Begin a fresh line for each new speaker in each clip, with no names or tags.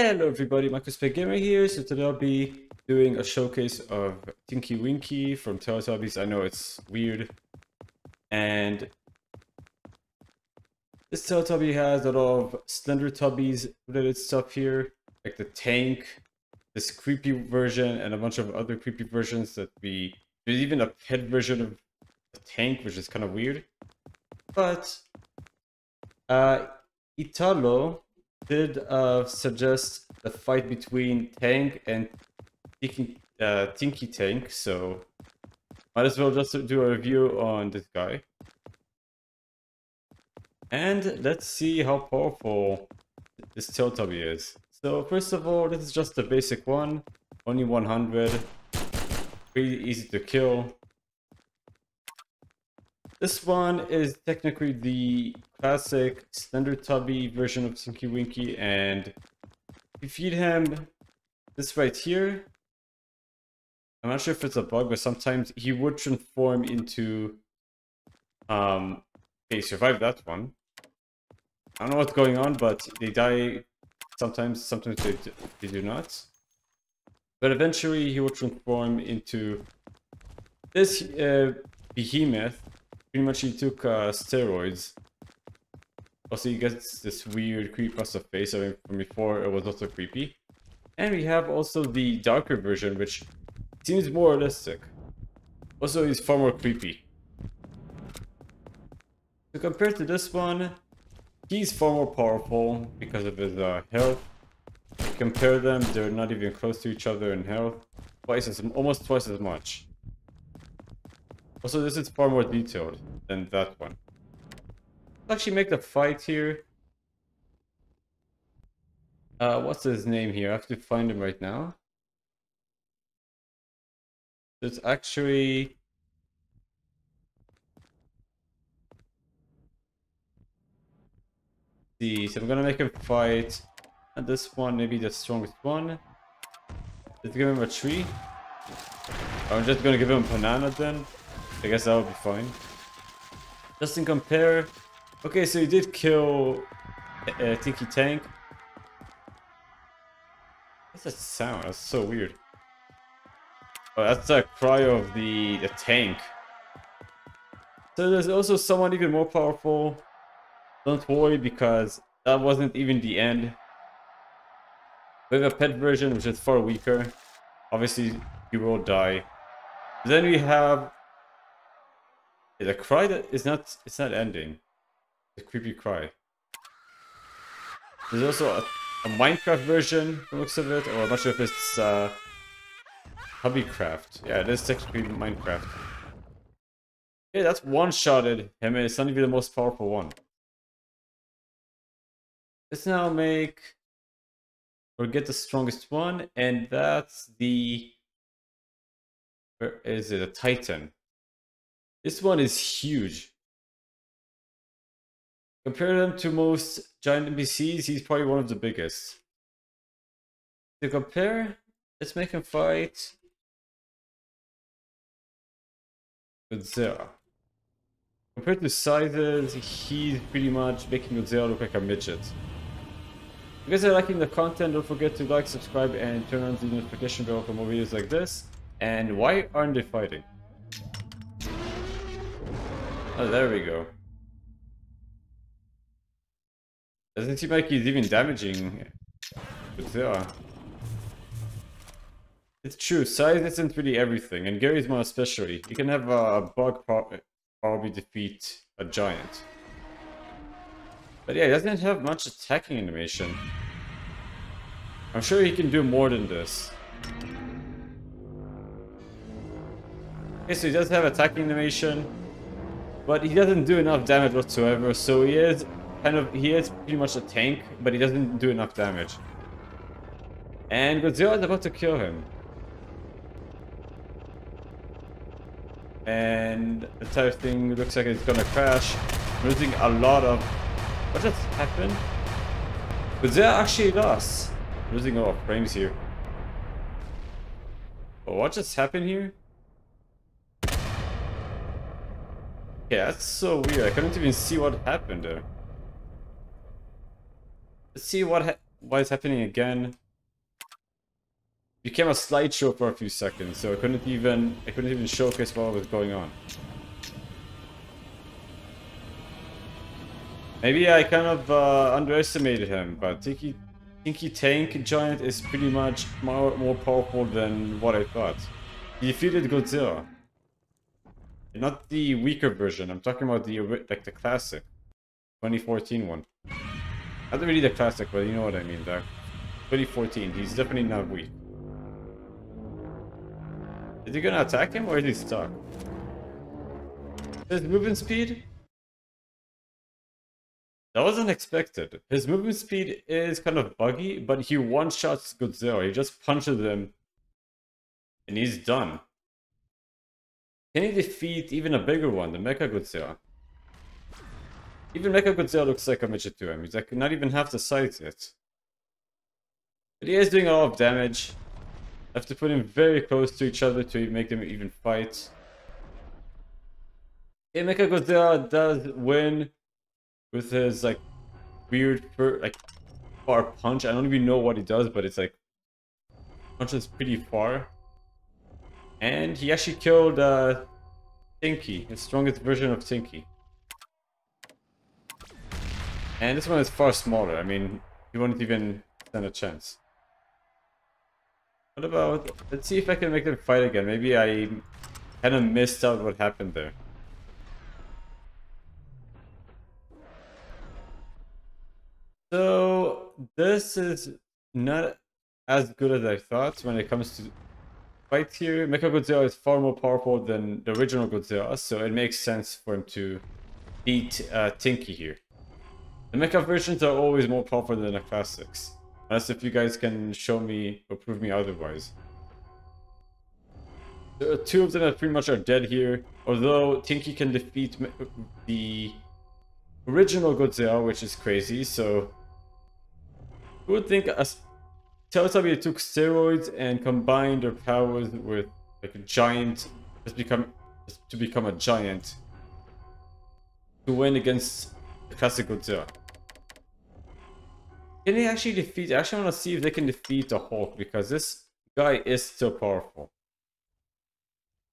Hello everybody, Garry here. So today I'll be doing a showcase of Tinky Winky from Teletubies. I know it's weird. And this Teletubby has a lot of Slender Tubbies related stuff here. Like the tank, this creepy version, and a bunch of other creepy versions that there's even a pet version of the tank, which is kind of weird. But Italo did suggest the fight between Tank and Tinky Tank, so might as well just do a review on this guy. And let's see how powerful this Teletubby is. So first of all, this is just the basic one, only 100, pretty easy to kill. This one is technically the classic Slender Tubby version of Tinky Winky, and if you feed him this right here, I'm not sure if it's a bug, but sometimes he would transform into okay, he survived that one. I don't know what's going on, but they die sometimes they do not. But eventually he will transform into this behemoth. Pretty much he took steroids. Also he gets this weird creepypasta face. I mean, from before it was also creepy. And we have also the darker version, which seems more realistic. Also he's far more creepy. So compared to this one, he's far more powerful because of his health. If you compare them, they're not even close to each other in health. Almost twice as much. Also, this is far more detailed than that one. Let's actually make the fight here. What's his name here? I have to find him right now. It's actually... So I'm gonna make him fight. And this one, maybe the strongest one. Let's give him a tree. I'm just gonna give him a banana then. I guess that would be fine. Just in compare. Okay, so he did kill Tinky Tank. What's that sound? That's so weird. Oh, that's the cry of the tank. So there's also someone even more powerful. Don't worry, because that wasn't even the end. We have a pet version which is far weaker. Obviously, he will die. Then we have the cry that is not, it's not ending. The creepy cry. There's also a Minecraft version, from the looks of it, or I'm not sure if it's Hubbycraft. Yeah, it is technically Minecraft. Yeah, that's one-shotted him, and it's not even the most powerful one. Let's now make or get the strongest one, and that's the... Where is it? A Titan. This one is huge. Compare them to most giant NPCs, he's probably one of the biggest. To compare, let's make him fight Godzilla. Compared to sizes, he's pretty much making Godzilla look like a midget. If you guys are liking the content, don't forget to like, subscribe, and turn on the notification bell for more videos like this. And why aren't they fighting? Oh, there we go. Doesn't seem like he's even damaging Godzilla. It's true, size isn't really everything, and Garry's one especially. You can have a bug probably defeat a giant. But yeah, he doesn't have much attacking animation. I'm sure he can do more than this. Okay, so he does have attacking animation, but he doesn't do enough damage whatsoever, so he is pretty much a tank, but he doesn't do enough damage. And Godzilla is about to kill him. And the entire thing looks like it's gonna crash. I'm losing a lot of... What just happened? Godzilla actually lost. I'm losing a lot of frames here. But what just happened here? Yeah, that's so weird. I couldn't even see what happened there. Let's see what why it's happening again. Became a slideshow for a few seconds, so I couldn't even showcase what was going on. Maybe I kind of underestimated him, but Tinky Tank Giant is pretty much more powerful than what I thought. He defeated Godzilla. Not the weaker version, I'm talking about the classic 2014 one. Not really the classic, but you know what I mean, the 2014. He's definitely not weak. Is he gonna attack him or is he stuck? His movement speed? That was unexpected. His movement speed is kind of buggy, but he one-shots Godzilla. He just punches him and he's done. Can he defeat even a bigger one, the Mecha Godzilla? Even Mecha Godzilla looks like a midget to him. He's like not even half the size yet. But he is doing a lot of damage. I have to put him very close to each other to make them even fight. Yeah, Mecha Godzilla does win with his like weird far punch. I don't even know what he does, but it's like punches pretty far. And he actually killed Tinky, his strongest version of Tinky. And this one is far smaller. I mean, he won't even stand a chance. What about... Let's see if I can make them fight again. Maybe I kind of missed out what happened there. So, this is not as good as I thought when it comes to fight here. Mechagodzilla is far more powerful than the original Godzilla, so it makes sense for him to beat Tinky here. The mecha versions are always more powerful than the classics. Unless if you guys can show me or prove me otherwise. The two of them that pretty much are dead here. Although Tinky can defeat the original Godzilla, which is crazy, so... Who would think a Teletubby took steroids and combined their powers with like a giant, to become a giant, to win against the classic Godzilla? Can they actually defeat? I actually want to see if they can defeat the Hulk, because this guy is still powerful.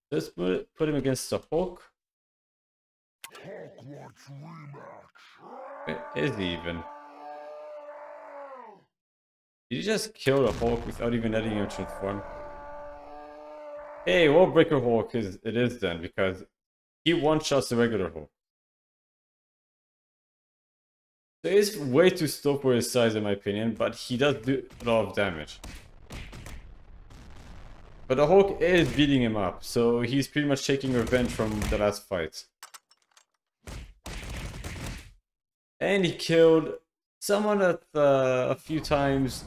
Let's put him against the Hulk. Where is he even? Did you just kill the Hulk without even letting him transform? Hey, Wall Breaker Hulk it is then, because he one-shots the regular Hulk. So he's way too slow for his size in my opinion, but he does do a lot of damage. But the Hulk is beating him up, so he's pretty much taking revenge from the last fight. And he killed someone at a few times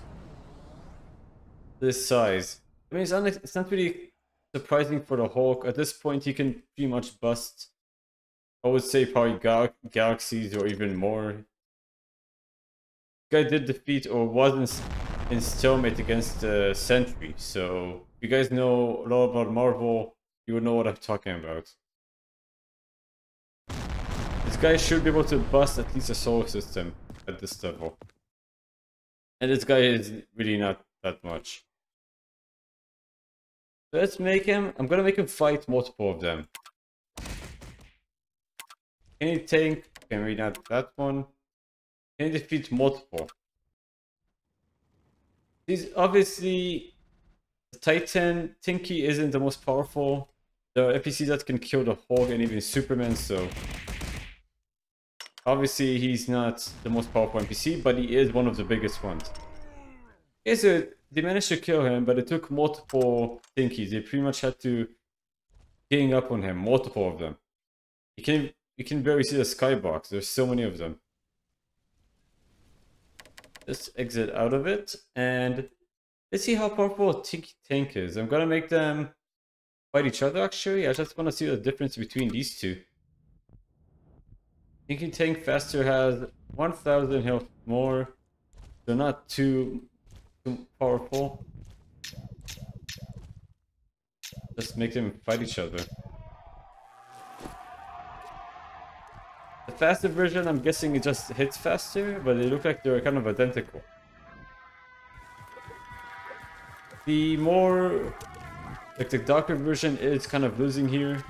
this size. I mean, it's not really surprising for the Hulk. At this point, he can pretty much bust, I would say, probably galaxies or even more. Guy did defeat or was in stalemate against the Sentry, so if you guys know a lot about Marvel, you would know what I'm talking about. This guy should be able to bust at least a solar system at this level. And this guy is really not that much. So let's make him, I'm gonna make him fight multiple of them. Can he tank? Can we not that one? Can he defeat multiple? He's obviously the Titan. Tinky isn't the most powerful. There are NPCs that can kill the Hulk and even Superman, so obviously he's not the most powerful NPC, but he is one of the biggest ones. Okay, so they managed to kill him, but it took multiple Tinkies. They pretty much had to gang up on him, multiple of them. You can barely see the skybox. There's so many of them. Let's exit out of it, and let's see how powerful Tinky Tank is. I'm gonna make them fight each other, actually. I just want to see the difference between these two. Tinky Tank faster has 1000 health more. They're not too powerful. Just make them fight each other. The faster version, I'm guessing it just hits faster, but they look like they're kind of identical. The more, like the darker version is kind of losing here.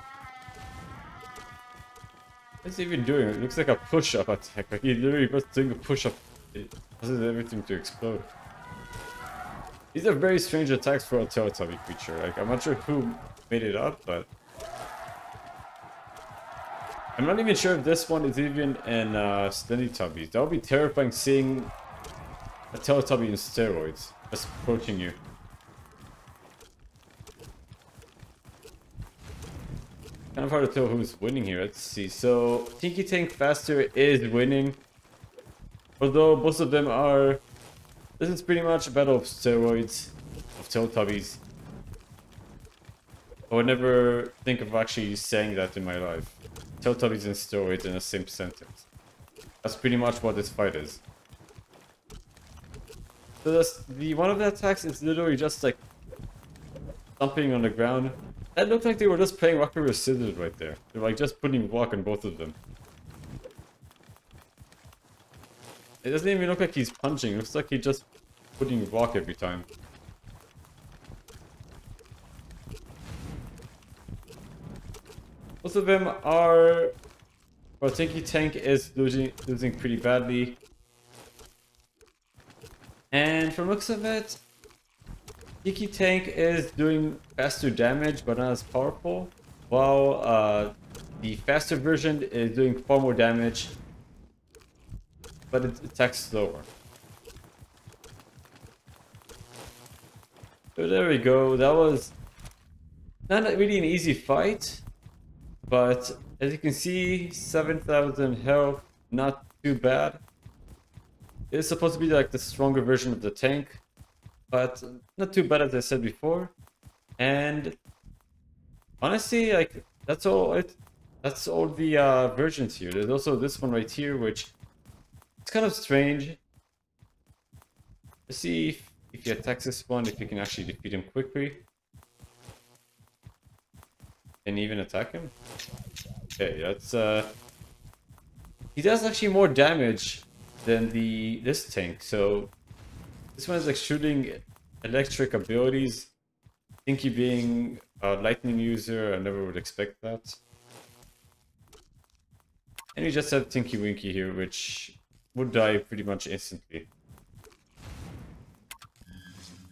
What's he even doing? It looks like a push-up attack. Like he literally was doing a push-up. It causes everything to explode. These are very strange attacks for a Teletubby creature. Like, I'm not sure who made it up, but I'm not even sure if this one is even in Teletubbies. That would be terrifying seeing a Teletubby in steroids just approaching you. Kind of hard to tell who's winning here. Let's see. So Tinky Tank Faster is winning, although both of them are. This is pretty much a battle of steroids, of Teletubbies. I would never think of actually saying that in my life. Teletubbies and steroids in the same sentence. That's pretty much what this fight is. So the one of the attacks is literally just like thumping on the ground. That looked like they were just playing rock paper scissors right there. They're like just putting rock on both of them. It doesn't even look like he's punching. It looks like he's just putting rock every time. Both of them are. Well, Tinky Tank is losing pretty badly. And from looks of it, Tinky Tank is doing faster damage but not as powerful, while the faster version is doing far more damage, but it attacks slower. So there we go. That was not really an easy fight, but as you can see, 7,000 health, not too bad. It's supposed to be like the stronger version of the tank, but not too bad as I said before. And honestly, like that's all the versions here. There's also this one right here, which it's kind of strange. Let's see if he attacks this one, if you can actually defeat him quickly. Can you even attack him? Okay, that's he does actually more damage than this tank. So this one is like shooting electric abilities. Tinky being a lightning user, I never would expect that. And we just have Tinky Winky here, which would die pretty much instantly.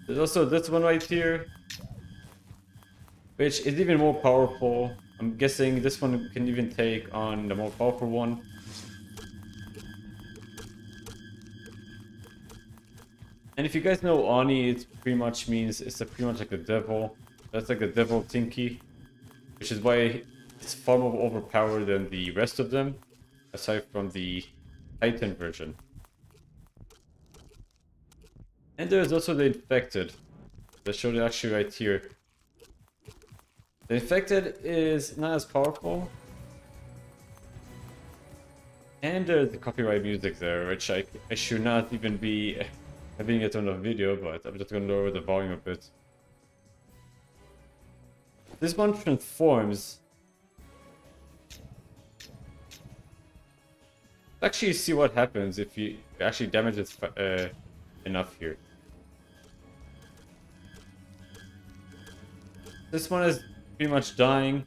There's also this one right here, which is even more powerful. I'm guessing this one can even take on the more powerful one. And if you guys know Ani, it pretty much means it's pretty much like the devil. That's like the devil Tinky, which is why it's far more overpowered than the rest of them, aside from the Titan version. And there's also the Infected. Let's show it actually right here. The Infected is not as powerful. And there's the copyright music there, which I should not even be having it on the video, but I'm just gonna lower the volume a bit. This one transforms. Let's actually see what happens if you actually damage it enough here. This one is pretty much dying.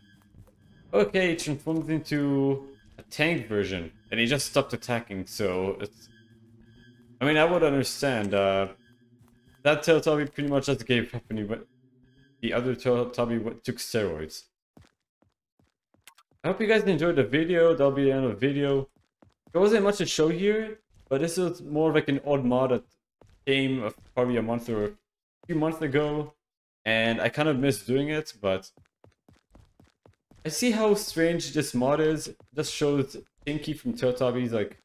Okay, it transforms into a tank version, and he just stopped attacking, so it's... I mean, I would understand. That Teletubby pretty much just gave up when the other Teletubby took steroids. I hope you guys enjoyed the video. That'll be the end of the video. There wasn't much to show here, but this was more of like an odd mod that came probably a month or a few months ago, and I kind of missed doing it, but I see how strange this mod is. It just shows Tinky from Teletubbies. Like,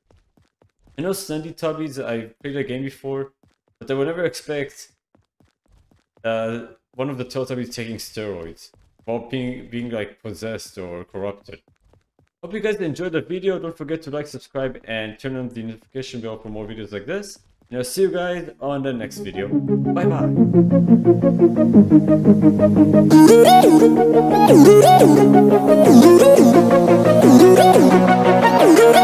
I know Teletubbies, I played a game before, but I would never expect one of the Teletubbies taking steroids while being like possessed or corrupted. Hope you guys enjoyed the video. Don't forget to like, subscribe, and turn on the notification bell for more videos like this. And I'll see you guys on the next video. Bye bye.